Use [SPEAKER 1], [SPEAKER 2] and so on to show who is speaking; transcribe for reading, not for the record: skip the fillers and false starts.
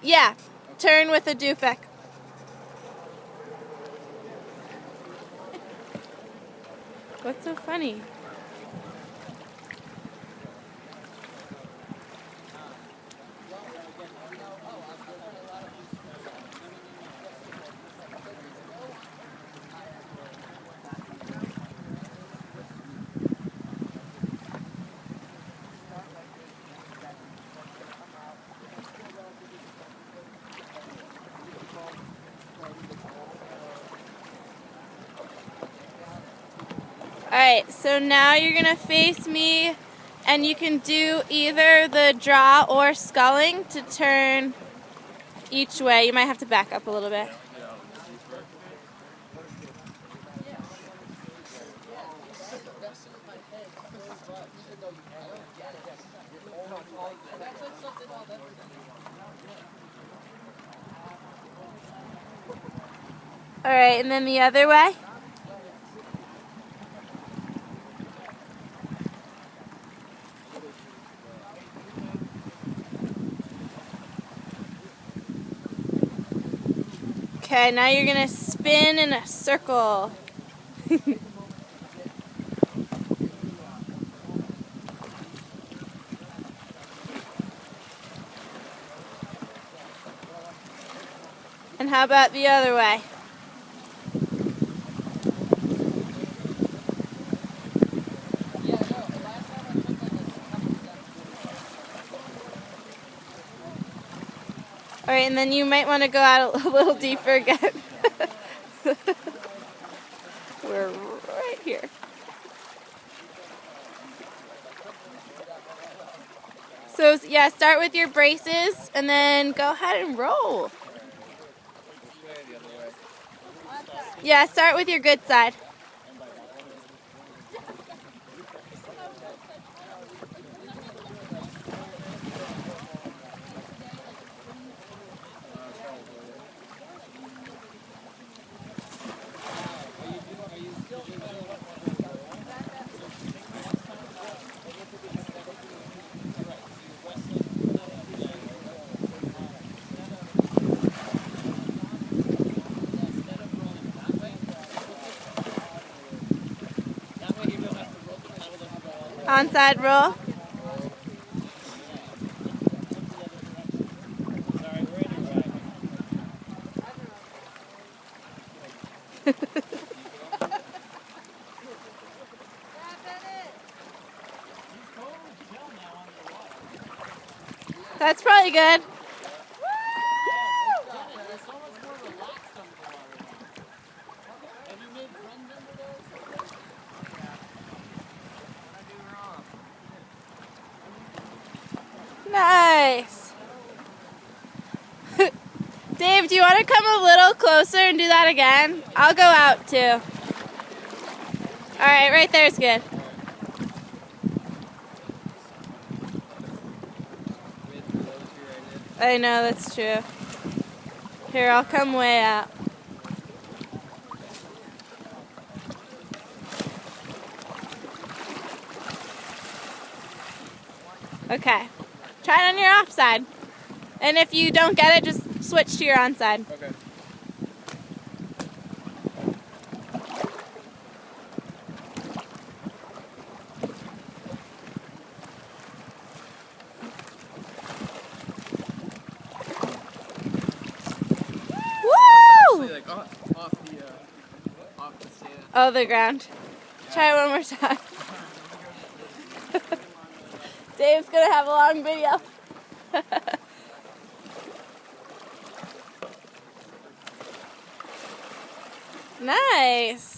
[SPEAKER 1] Yeah, turn with a doofus. What's so funny? Alright, so now you're going to face me, and you can do either the draw or sculling to turn each way. You might have to back up a little bit. Alright, and then the other way. Okay, now you're going to spin in a circle. And how about the other way? Alright, and then you might want to go out a little deeper again. We're right here. So, yeah, start with your braces and then go ahead and roll. Yeah, start with your good side. Onside roll. That's probably good. Nice. Dave, do you want to come a little closer and do that again? I'll go out too. Alright, right there is good. I know, that's true. Here, I'll come way out. Okay. Try it on your off side. And if you don't get it, just switch to your on side.
[SPEAKER 2] Okay.
[SPEAKER 1] Woo!
[SPEAKER 2] Like off the sand.
[SPEAKER 1] Oh, the ground. Yeah. Try it one more time. Dave's gonna have a long video. Nice.